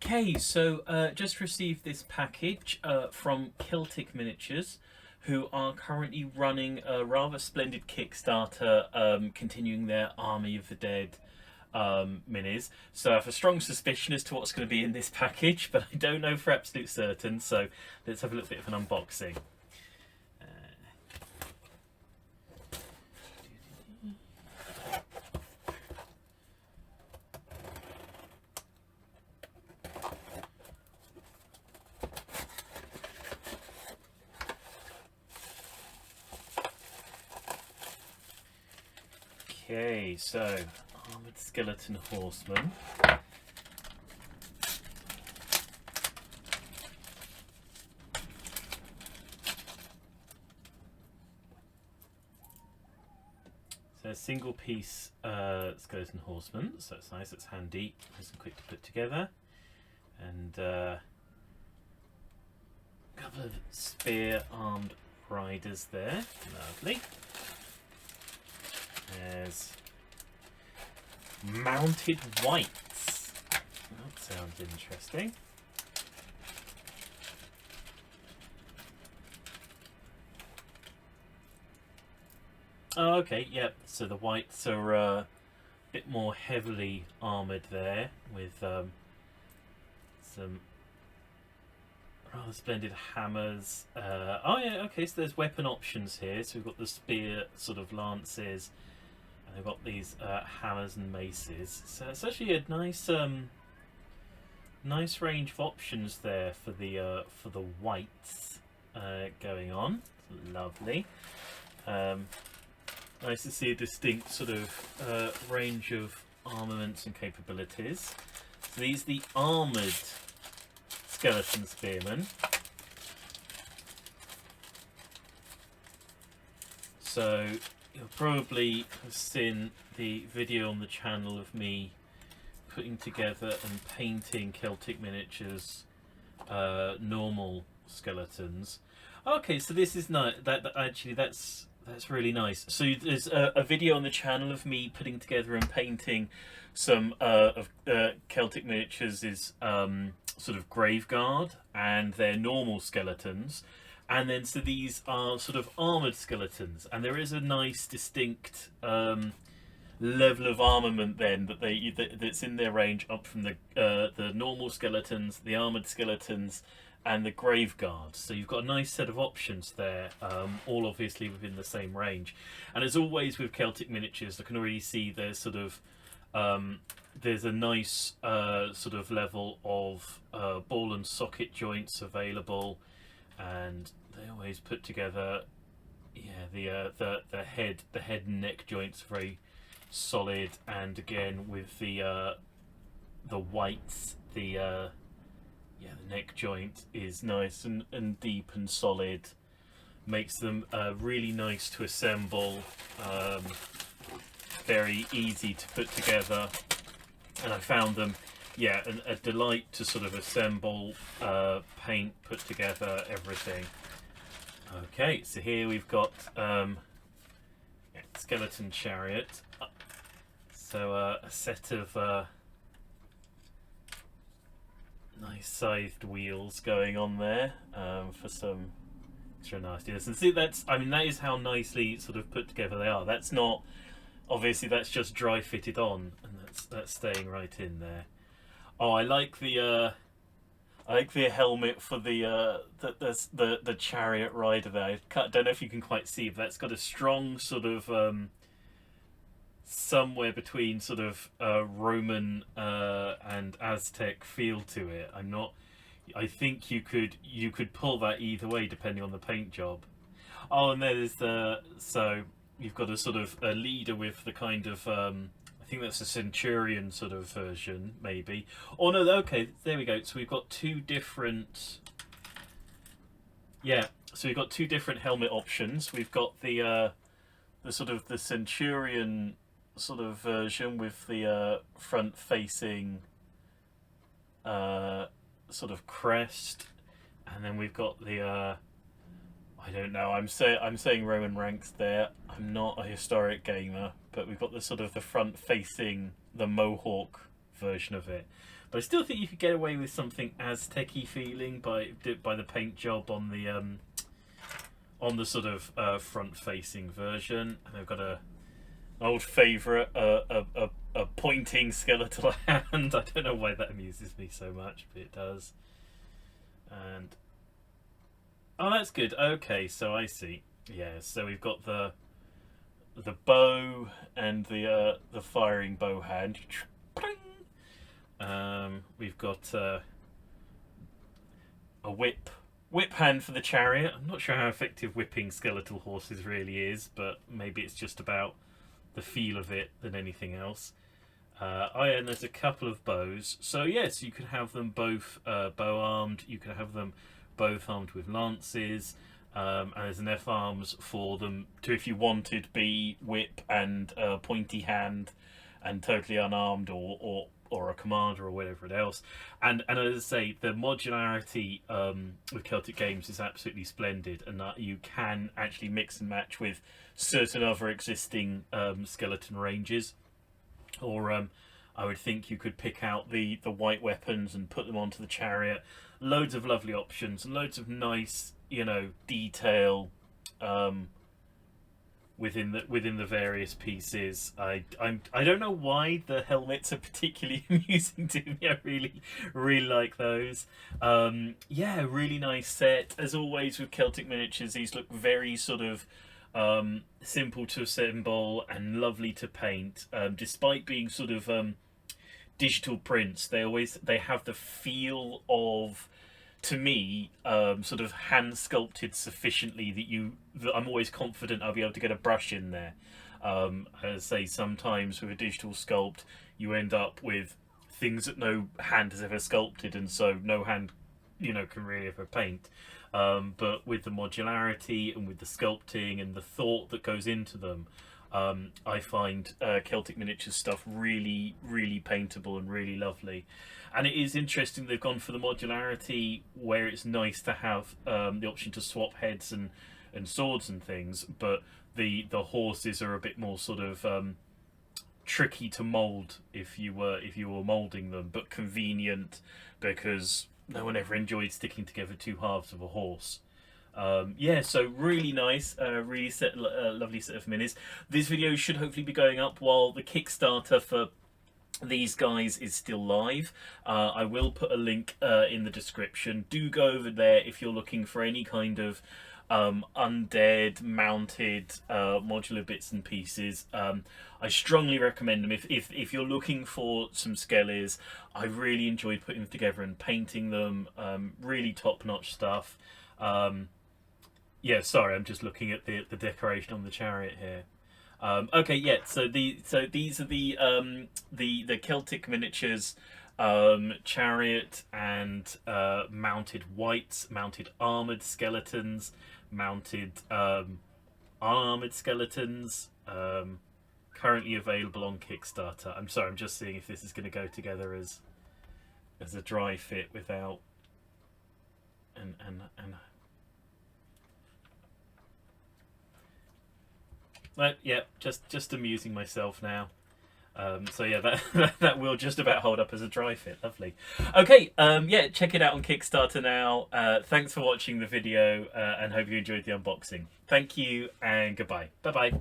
Okay, so just received this package from Celtic Miniatures, who are currently running a rather splendid Kickstarter, continuing their Army of the Dead minis. So I have a strong suspicion as to what's going to be in this package, but I don't know for absolute certain. So let's have a little bit of an unboxing. Okay, so Armoured Skeleton Horseman. So a single piece Skeleton Horseman, so it's nice, it's handy, nice and quick to put together. And a couple of spear armed riders there, lovely. There's mounted wights. That sounds interesting. Oh, okay, yep. So the wights are a bit more heavily armoured there with some rather splendid hammers. Oh yeah, okay, so there's weapon options here. So we've got the spear sort of lances. They've got these hammers and maces, so it's actually a nice, nice range of options there for the wights going on. Lovely. Nice to see a distinct sort of range of armaments and capabilities. So these are the armoured skeleton spearmen. So you'll probably have seen the video on the channel of me putting together and painting Celtic Miniatures normal skeletons. Okay, so this is nice. That's really nice. So there's a video on the channel of me putting together and painting some of Celtic Miniatures' sort of Graveguard and their normal skeletons. And then so these are sort of armoured skeletons, and there is a nice distinct level of armament then that's in their range, up from the normal skeletons, the armoured skeletons, and the Graveguard. So you've got a nice set of options there, all obviously within the same range. And as always with Celtic Miniatures, I can already see there's sort of there's a nice sort of level of ball and socket joints available. And they always put together, yeah, the head and neck joints very solid, and again with the wights, the neck joint is nice and deep and solid, makes them really nice to assemble, very easy to put together, and I found them. Yeah, a delight to sort of assemble, paint, put together, everything. Okay, so here we've got Skeleton Chariot. So a set of nice sized wheels going on there for some extra nastiness. And see, that is how nicely sort of put together they are. That's not, obviously that's just dry fitted on, and that's staying right in there. Oh, I like the helmet for the chariot rider there. I don't know if you can quite see, but that's got a strong sort of somewhere between sort of Roman and Aztec feel to it. I think you could pull that either way depending on the paint job. Oh, and there's so you've got a sort of a leader with the kind of I think that's a Centurion sort of version, maybe. Oh no, okay, there we go. So we've got two different... Yeah, so we've got two different helmet options. We've got the sort of the Centurion sort of version with the front-facing sort of crest, and then we've got the I don't know. I'm saying Roman ranks there. I'm not a historic gamer, but we've got the sort of the front facing, the Mohawk version of it. But I still think you could get away with something Aztec-y feeling by the paint job on the sort of front-facing version. And I've got an old favourite, a pointing skeletal hand. I don't know why that amuses me so much, but it does. And oh, that's good. Okay, so I see. Yeah, so we've got the bow and the firing bow hand. We've got a whip hand for the chariot. I'm not sure how effective whipping skeletal horses really is, but maybe it's just about the feel of it than anything else. And there's a couple of bows. So yes, you could have them both bow armed. You could have them both armed with lances. And there's an F-arms for them to, if you wanted, be whip and pointy hand and totally unarmed, or a commander or whatever else. And as I say, the modularity with Celtic Games is absolutely splendid, and that you can actually mix and match with certain other existing skeleton ranges. Or I would think you could pick out the white weapons and put them onto the chariot. Loads of lovely options and loads of nice, detail within the various pieces. I don't know why the helmets are particularly amusing to me. I really like those. Yeah, really nice set. As always with Celtic Miniatures, these look very sort of simple to assemble and lovely to paint. Despite being sort of digital prints, they have the feel of, to me, sort of hand sculpted sufficiently that I'm always confident I'll be able to get a brush in there. As I say, sometimes with a digital sculpt, you end up with things that no hand has ever sculpted, and so no hand, can really ever paint. But with the modularity and with the sculpting and the thought that goes into them, I find Celtic Miniatures stuff really, really paintable and really lovely. And it is interesting they've gone for the modularity, where it's nice to have the option to swap heads and swords and things, but the horses are a bit more sort of tricky to mould if you were moulding them, but convenient because no one ever enjoyed sticking together two halves of a horse. Yeah, so really nice, really lovely set of minis. This video should hopefully be going up while the Kickstarter for these guys is still live. I will put a link in the description. Do go over there if you're looking for any kind of undead mounted modular bits and pieces. I strongly recommend them if you're looking for some skellies. I really enjoyed putting them together and painting them. Really top-notch stuff. Yeah, sorry, I'm just looking at the decoration on the chariot here. Okay, yeah. So these are the Celtic Miniatures chariot and mounted wights, mounted armored skeletons, mounted unarmored skeletons. Currently available on Kickstarter. I'm sorry, I'm just seeing if this is going to go together as a dry fit without and. But yeah, just amusing myself now. So yeah, that will just about hold up as a dry fit. Lovely. Okay, yeah, check it out on Kickstarter now. Thanks for watching the video, and hope you enjoyed the unboxing. Thank you, and goodbye. Bye bye.